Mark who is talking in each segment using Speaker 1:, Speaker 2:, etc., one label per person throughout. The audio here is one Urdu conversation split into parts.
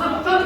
Speaker 1: 70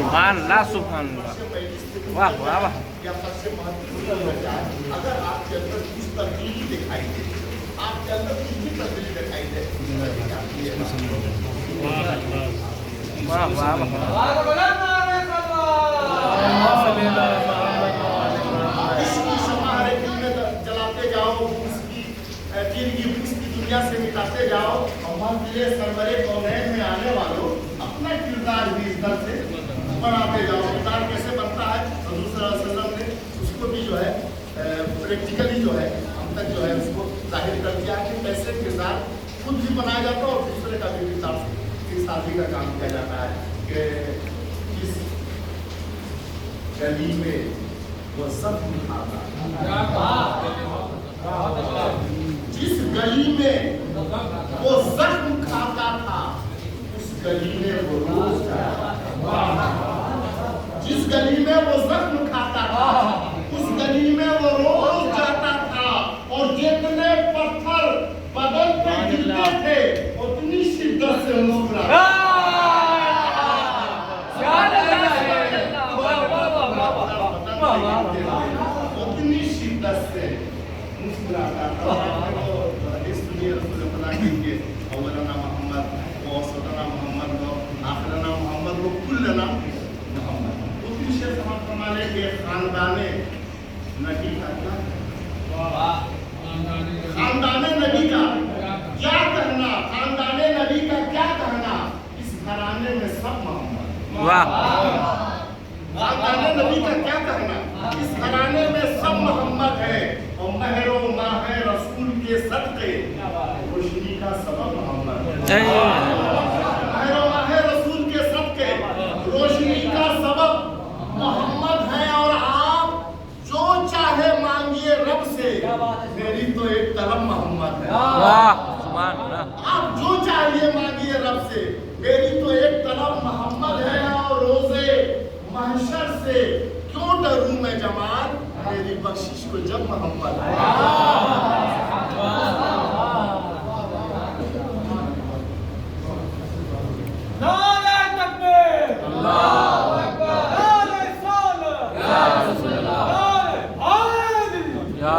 Speaker 2: سبحان اللہ سبحان اللہ واہ واہ واہ
Speaker 3: یا سب سے مہتوپورن ہو جائے اگر آپ کے اندر کچھ تبدیلی دکھائی دے آپ کے اندر کچھ بھی تبدیلی دکھائی دے
Speaker 2: واہ واہ
Speaker 3: اس کی شمع ہر ایک دل میں جلاتے جاؤ اس کی دنیا سے مٹاتے جاؤ اور منزل سرور کونین میں آنے والوں اپنا کردار بھی اس در سے بناتے جاؤ. کردار کیسے بنتا ہے حضور صلی اللہ علیہ وسلم نے اس کو بھی جو ہے پریکٹیکلی جو ہے ہم تک جو ہے اس کو ظاہر کر دیا کہ کیسے کردار خود بھی بنایا جاتا ہے اور دوسرے کا بھی کردار سازی کا کام کیا جاتا ہے کہ اس گلی میں وہ زخم کھاتا جس گلی میں وہ زخم کھاتا تھا اس گلی میں وہ روز جاتا جس گلی میں وہ زخم کھاتا تھا اس گلی میں وہ روز جاتا تھا اور جتنے پتھر بدن پہ گرتے تھے اتنی شدت سے مسکراتا اتنی شدت سے مسکراتا تھا. اس لیے رسول خدا کے اولنا محمد ووسطنا محمد وآخرنا محمد وکلنا محمد. دوسری شیخ صاحب فرمانے کے خاندان نبی کا خاندان نبی کا کیا کہنا خاندان نبی کا کیا کہنا اس گھرانے میں سب محمد. خاندان نبی کا کیا کہنا اس گھرانے میں سب محمد ہے اور مہر و ماہ رسول کے صدقے روشنی کا سبب محمد ہے. مہر و ماہ رسول کے صدقے روشنی کا سبب محمد ہے. اور آپ جو چاہے مانگیے رب سے میری تو ایک طلب محمد ہے. آپ جو چاہیے مانگیے رب سے میری تو ایک طلب محمد ہے. اور روزے محشر سے کیوں ڈروں میں جمال میری بخشش کو جب محمد ہے.
Speaker 4: نعرہ تکبیر اللہ اکبر نعرہ رسالت یا رسول اللہ نعرہ حیدری یا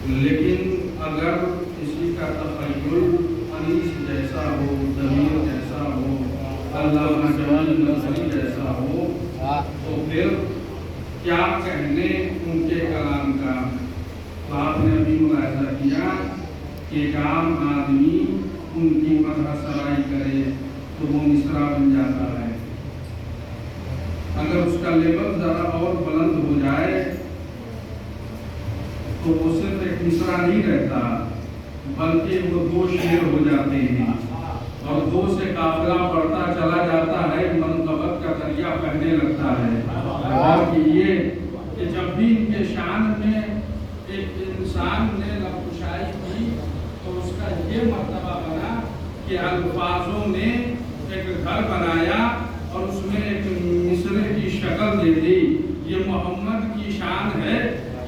Speaker 1: لیکن اگر کسی کا تخیل انیس جیسا ہو ضمیر جیسا ہو علامہ جمال نصری جیسا ہو تو پھر کیا کہنے ان کے کلام کا. تو آپ نے ابھی ملاحظہ کیا کہ ایک عام آدمی ان کی مدح سرائی کرے تو وہ مصرع بن جاتا ہے. اگر اس کا لیول ذرا اور بلند ہو جائے تو وہ صرف ایک مصرع نہیں رہتا بلکہ وہ 2 شعر ہو جاتے ہیں اور 2 سے قافلہ بڑھتا چلا جاتا ہے، منقبت کا دریا بہنے لگتا ہے. اور یہ کہ جب بھی ان کے شان میں ایک انسان نے لبکشائی کی تو اس کا یہ مرتبہ بنا کہ الفاظوں نے ایک گھر بنایا اور اس میں ایک مصرے کی شکل دے دی. یہ محمد کی شان ہے،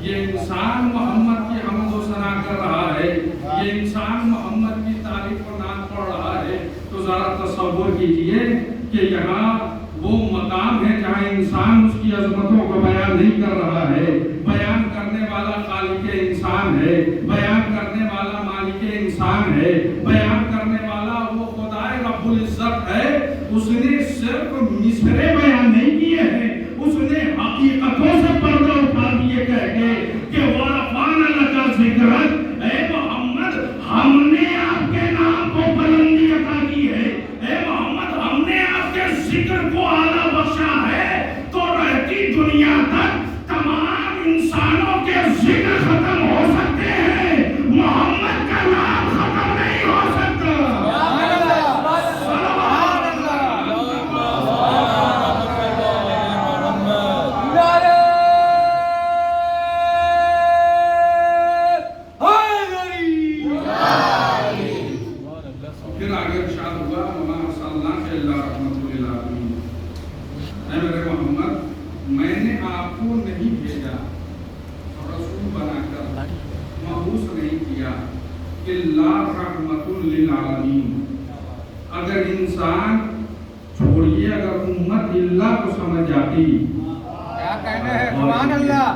Speaker 1: یہ انسان محمد کی حمد و ثنا کر رہا ہے، یہ انسان محمد کی تعریف و نعت پڑھ رہا ہے. تو ذرا تصور کیجئے کہ یہاں وہ مقام ہے جہاں انسان اس کی عظمتوں کو بیان نہیں کر رہا ہے. بیان کرنے والا خالق انسان ہے، بیان کرنے والا مالک انسان ہے، بیان کرنے والا وہ خدائے رب العزت ہے. اس نے صرف مصرے بیان نہیں کیے ہیں، اس نے حقیقتوں سے پردہ اٹھا دیے کہہ کے کہ وَرَفَعْنَا لَكَ ذِكْرَكَ، اے محمد ہم نے آپ کے نام کو بلندی عطا کی ہے، اے محمد ہم نے آپ کے ذکر کو اعلیٰ بخشا ہے. تو رہتی دنیا تک تمام انسانوں کے ذکر ختم ہو سکتے ہیں، محمد کا نام ختم نہیں ہو سکتا. پھر آگے ارشاد ہوا وَمَا أَرْسَلْنَاكَ إِلَّا رَحْمَةً لِّلْعَالَمِينَ. اے میرے محمد میں نے آپ کو نہیں بھیجا رسول بنا کر، مبعوث نہیں کیا، إِلَّا رَحْمَةً لِّلْعَالَمِينَ. اگر انسان چھوڑیے اگر امت اللہ کو سمجھ جاتی،
Speaker 4: کیا کہنا ہے سبحان اللہ،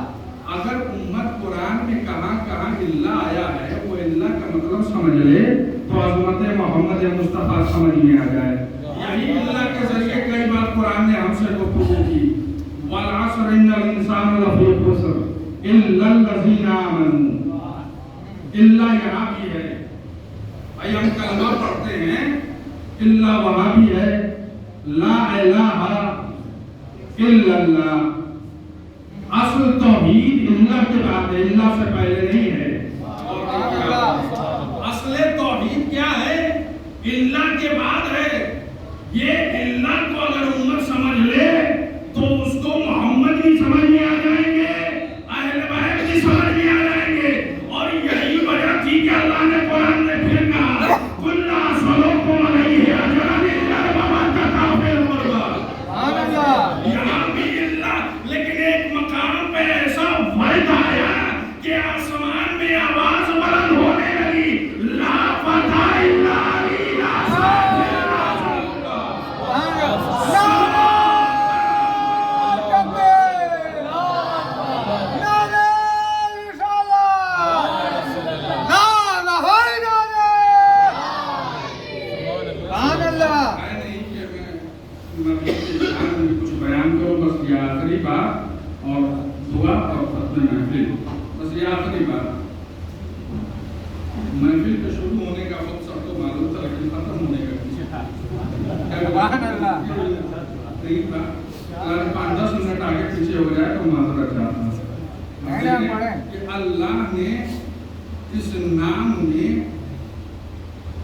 Speaker 1: اگر امت قرآن میں کہاں کہاں اللہ آیا ہے وہ اللہ کا مطلب سمجھ لے تو عظمت محمد مصطفیٰ سمجھ میں آ جائے. یہی اللہ کے ذریعے کئی بار قرآن نے ہم سے گفتگو کی. وَالْعَصْرِ إِنَّ الْإِنسَانَ لَفِي خُسْرٍ إِلَّا الَّذِينَ آمَنُوا. اللہ یہاں بھی ہے، بھائی ہم کلمہ پڑھتے ہیں، اللہ وہاں بھی ہے. لا الہ الا اللہ، اصل توحید اللہ کے بعد ہے، اللہ سے پہلے نہیں ہے. اصل توحید کیا ہے؟ اللہ کے بعد ہے. یہ اللہ کو اگر امت سمجھ لے تو اس کو محمد بھی سمجھ میں آ جائیں گے، اہل بیت بھی سمجھ میں آ جائیں گے. اور یہی وجہ تھی کہ اللہ نے قرآن میں پھر کہا کُلَّ أَسْأَلُكُمْ عَلَيْهِ أَجْرًا إِلَّا الْمَوَدَّةَ فِي الْقُرْبَىٰ. یہاں بھی اللہ، لیکن ایک مقام پہ ایسا وعد آیا کہ آسمان میں آواز بلند ہونے لگی، لا فتح الا کچھ بیان کرو. بس یہ آخری بات اور دعا اور ختم محفل. بس یہ آخری بات. محفل کے شروع ہونے کا وقت سب کو معلوم تھا لیکن ختم ہونے کا نہیں تھا. اگر 5-10 منٹ آگے پیچھے ہو جائے تو معذرت چاہتا ہوں کہ اللہ نے اس نام میں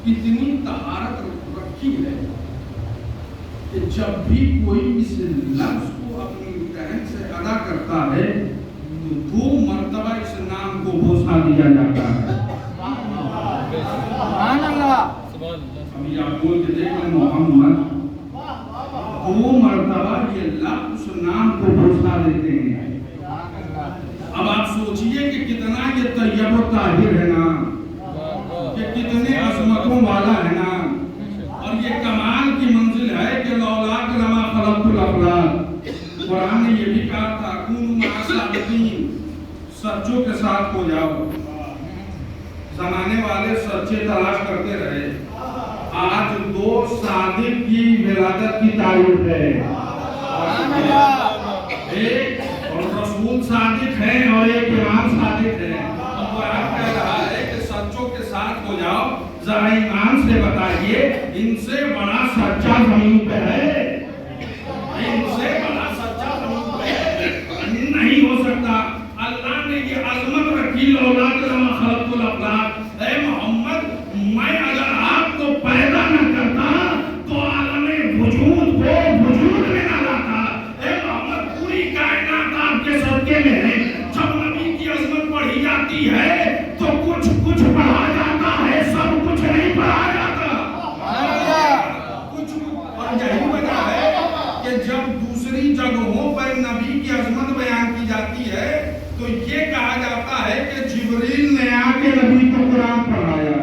Speaker 1: اتنی طہارت رکھی ہے کہ جب بھی کوئی اس لفظ کو اپنی ذہن سے ادا کرتا ہے تو 2 مرتبہ اس نام کو بوسا دیا جاتا ہے.
Speaker 4: سبحان اللہ.
Speaker 1: ابھی آپ بول کے دیکھیں محمد 2 مرتبہ یہ لفظ اس نام کو بوسا دیتے ہیں. اب آپ سوچئے کہ کتنا یہ طیب و طاہر ہے نام، کہ کتنے عظمتوں والا ہے نام، اور یہ کمال کی منزل ہے کہ لولاک لما خلقت الافلاک. قرآن نے یہ بھی کہا تھا کونوا مع الصادقین، سچوں کے ساتھ ہو جاؤ. زمانے والے سچے تلاش کرتے رہے، آج 2 صادق کی ولادت کی تعریف ہے. ایک رسول صادق ہے اور ایک امام صادق ہے. اب قرآن کہہ رہا ہے کہ سچوں کے ساتھ ہو جاؤ.
Speaker 5: ذرا ایمان سے بتائیے ان سے بڑا سچا زمین پہ ہے؟ ان سے بڑا سچا زمین پہ ہے؟ نہیں ہو سکتا۔ اللہ نے یہ عظمت رکھی لولا لما خلقت الافلاک، اے محمد میں اگر آپ کو پیدا نہ کرتا تو عالم وجود کو وجود میں نہ لاتا۔ اے محمد پوری کائنات آپ کے صدقے میں ہے۔ جب نبی کی عظمت پڑھی جاتی ہے تو کچھ کچھ پڑھا جاتا ہے، سب کچھ نہیں پڑھا جاتا۔ کچھ اور یہی وجہ ہے کہ جب دوسری جگہوں پر نبی کی عظمت بیان کی جاتی ہے تو یہ کہا جاتا ہے کہ جبریل نے آ کے نبی کو قرآن پڑھایا۔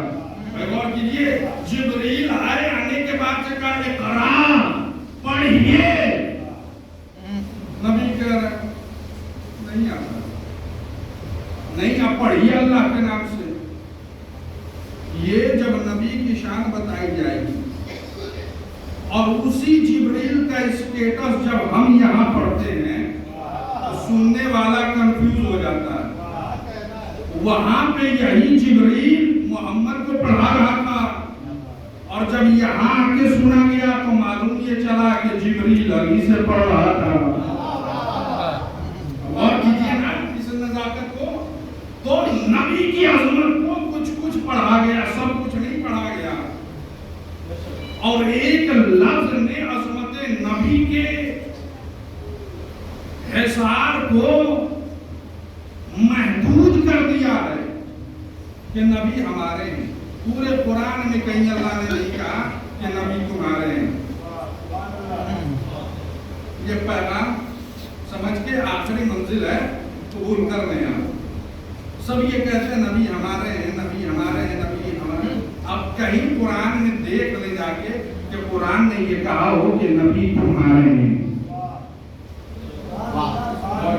Speaker 5: غور کیجیے، جبریل آئے، آنے کے بعد سے کہا اقرا پڑھیے، نبی کہہ رہا نہیں آتا، نہیں آپ پڑھیے اللہ کے نام سے۔ یہ جب نبی کی شان بتائی جائے گی اور اسی جبریل کا اسٹیٹس جب ہم یہاں پڑھتے ہیں تو سننے والا کنفیوز ہو جاتا ہے۔ وہاں پہ یہی جبریل محمد کو پڑھا رہا تھا اور جب یہاں آ کے سنا گیا تو معلوم یہ چلا کہ جبریل علی سے پڑھ رہا تھا۔ اور کیجیے نا اس نزاکت کو، تو نبی کی عظمت کو کچھ کچھ پڑھا گیا، سب کچھ نہیں پڑھا گیا۔ اور ایک لفظ نے عظمت نبی کے حصار کو محدود کر دیا ہے کہ نبی ہمارے ہیں۔ پورے قرآن میں کہیں اللہ نے نہیں کہا کہ نبی تمہارے ہیں۔ یہ پیغام سمجھ کے آخری منزل ہے، قبول کر لیں آپ۔ سب یہ کہتے ہیں نبی ہمارے ہیں، نبی ہمارے ہیں، نبی ہمارے ہیں۔ اب کہیں قرآن میں دیکھ لے جا کے کہ قرآن نے یہ کہا ہو کہ نبی تمہارے ہیں۔ اور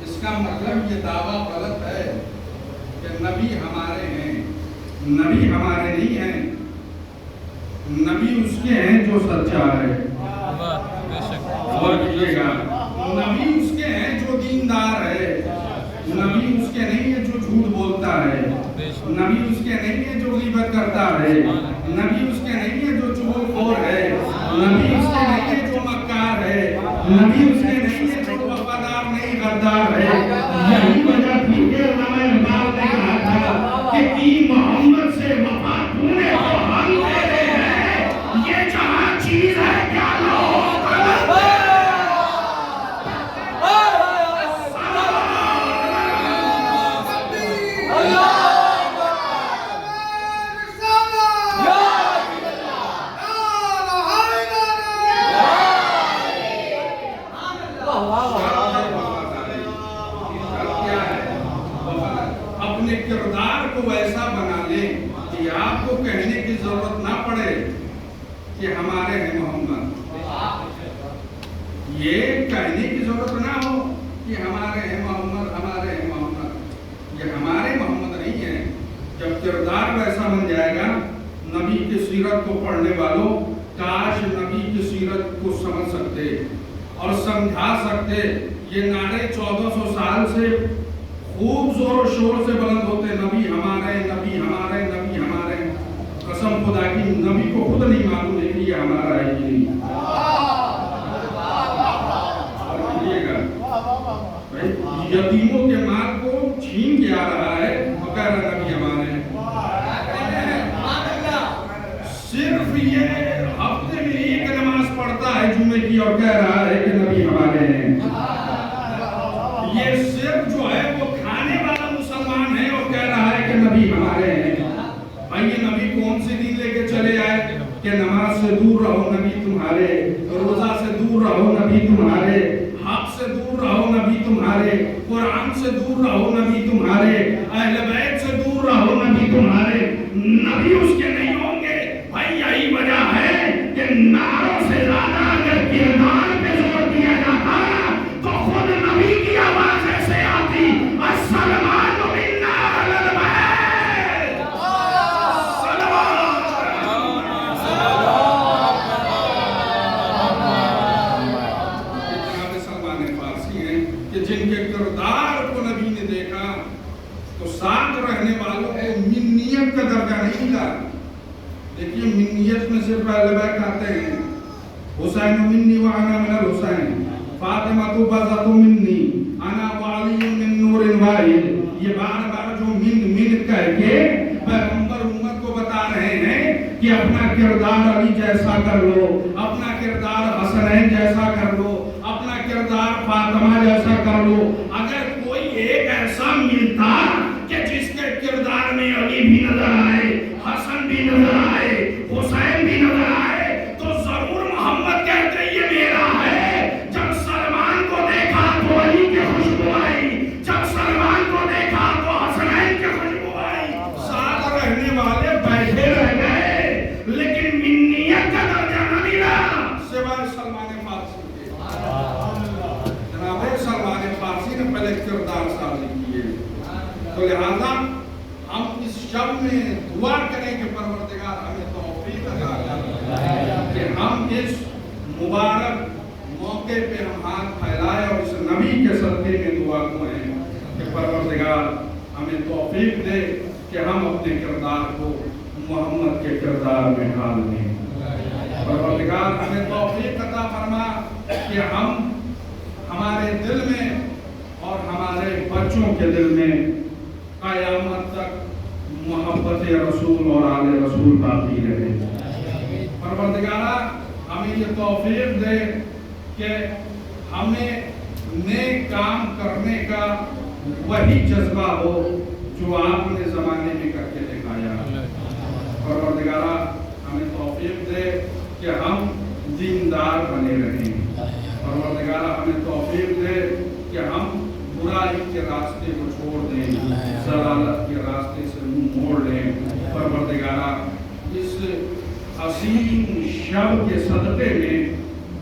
Speaker 5: اس کا مطلب یہ دعویٰ غلط ہے کہ نبی ہمارے ہیں۔ نبی ہمارے نہیں ہیں، نبی اس کے ہیں جو سچا ہے۔ اور کیجیے گا، نبی اس کے ہیں جو دیندار ہے، نبی اس کے نہیں ہے جو جھوٹ بولتا ہے، نبی اس کے نہیں ہے جو غیبت کرتا ہے، نبی اس کے نہیں ہے جو چغل خور ہے، نبی اس کے نہیں ہے جو مکار ہے، نبی اس کے نہیں ہے جو وفادار نہیں غدار ہے۔ یہی وجہ تھی کہ علامہ اقبال نے کہا تھا کہ کی محمد سے وفا تو نے تو ہم تیرے ہیں، یہ جہاں چیز ہے کیا لوگ اپنے کردار کو ایسا بنا لیں کہ آپ کو کہنے کی ضرورت نہ پڑے کہ ہمارے ہیں محمد۔ یہ کہنے کی ضرورت نہ ہو کہ ہمارے ہیں محمد، ہمارے ہیں محمد۔ یہ ہمارے محمد نہیں ہے۔ جب کردار ویسا بن جائے گا، نبی کی سیرت کو پڑھنے والوں کاش نبی کی سیرت کو سمجھ سکتے اور سمجھا سکتے۔ یہ نعرے 1400 سال سے خوب زور و شور سے بلند ہوتے، نبی ہمارے، نبی ہمارے، نبی ہمارے۔ قسم خدا کی نبی کو خود نہیں معلوم ہے کہ یہ ہمارا ہے کہ نہیں۔ یتیموں کے مال کو چھین کے آ رہا ہے، وہ کہہ رہا نبی ہمارے ہیں۔ صرف یہ ہفتے میں ایک نماز پڑھتا ہے جمعے کی اور کہہ رہا ہے کہ نبی ہمارے ہیں۔ یہ صرف جو ہے وہ کھانے والا مسلمان ہے اور کہہ رہا ہے کہ نبی ہمارے ہیں۔ بھائی یہ نبی کون سی دین لے کے چلے آئے کہ نماز سے دور رہو نبی تمہارے، روزہ سے دور رہو نبی تمہارے، حق سے دور رہو نبی تمہارے، قرآن سے دور رہو نبی تمہارے، اہل بیت سے دور رہو نبی تمہارے۔ نبی اس کے نہیں ہوں گے۔ بھائی یہی وجہ ہے کہ نعروں سے زیادہ اگر کردار پہ زور دیا جاتا تو خود نبی کی آواز ایسے آتی، السلمان منا علی البیت، جناب سلمان فارسی ہیں کہ جن کے کردار کو نبی نے دیکھا تو ساتھ رہنے والوں کو منیت کا نہیں ملا. دیکھیے منیت میں صرف اہل بیت آتے ہیں. حسین منی و انا من الحسین، فاطمہ تو بذت منی، انا وعلی من نور واحد. یہ بار بار جو من کہہ کے پیغمبر امت کو بتا رہے ہیں کہ اپنا کردار علی جیسا کر لو، اپنا کردار حسنین جیسا کر لو، اپنا کردار فاطمہ جیسا کر لو. اگر کوئی ایک ایسا ملتا کہ جس کے کردار میں علی بھی نظر آئے، حسن بھی نظر آئے، حسین بھی نظر آئے، تو ضرور محمد کہتے یہ میرا ہے. جب سلمان کو دیکھا تو علی کی خوشبو آئی، جب سلمان کو دیکھا تو حسنین کی خوشبو آئی. ساتھ رہنے والے بیٹھے رہ گئے لیکن منیت کا درجہ نہ ملا سوائے سلمان فارسی کے. جناب سلمان فارسی نے پہلے کردار سازی کیے. تو لہذا ہم اس شب میں دعا کریں کہ پروردگار ہمیں توفیق عطا کرے کہ ہم اس مبارک موقع پہ ہم ہاتھ پھیلائے اور اس نبی کے صدقے میں دعا کریں کہ پروردگار ہمیں توفیق دے کہ ہم اپنے کردار کو محمد کے کردار میں ڈال دیں. پروردگار ہمیں توفیق عطا فرما کہ ہم ہمارے دل میں اور ہمارے بچوں کے دل میں قیامت تک محبت رسول اور آل رسول باقی رہے. پروردگارہ ہمیں یہ توفیق دے کہ ہمیں نیک کام کرنے کا وہی جذبہ ہو جو آپ نے زمانے میں کر کے دکھایا. پروردگارہ ہمیں توفیق دے کہ ہم دیندار بنے رہیں. پروردگارہ ہمیں توفیق دے کہ ہم برائی کے راستے کو چھوڑ دیں، ضلالت کے راستے سے منہ موڑ لیں. پروردگارہ اس عظیم شب کے صدقے میں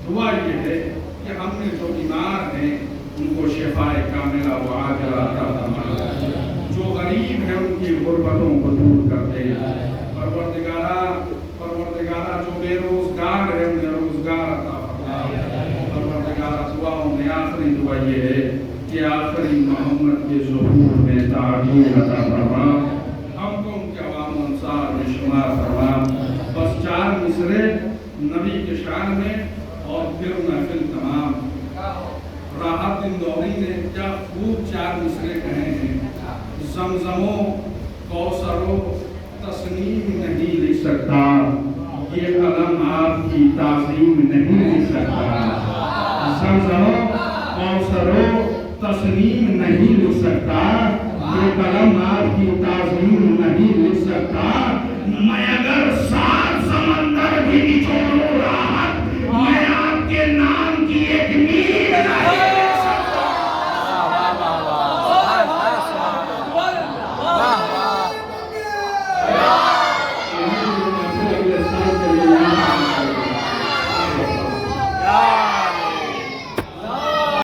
Speaker 5: دعا یہ ہے کہ ہم نے جو بیمار ہیں ان کو شفاء کاملہ و عاجلہ عطا فرما، جو غریب ہیں ان کی غربتوں کو دور کر دے. پروردگارہ جو بے روزگار ہے انہیں روزگار عطا فرما. پروردگارہ دعاؤں میں آخری دعا یہ ہے کہ آخری محمد کے ظہور میں تعجیل عطا فرما. ہم کو ان کے عوام و انصار میں شمار فرما. بس 4 مصرے نبی کے شان میں اور پھر محفل تمام. راحت اندوری نے کیا خوب 4 مصرے کہے ہیں. زمزمو کوثرو تسنیم نہیں لکھ سکتا، یہ قلم آپ کی تعظیم نہیں لکھ سکتا. زمزمو کوثرو تسنیم نہیں لکھ سکتا، یہ قلم آپ کی تعظیم نہیں لکھ سکتا. میں اگر 7 سمندر بھی نچوڑوں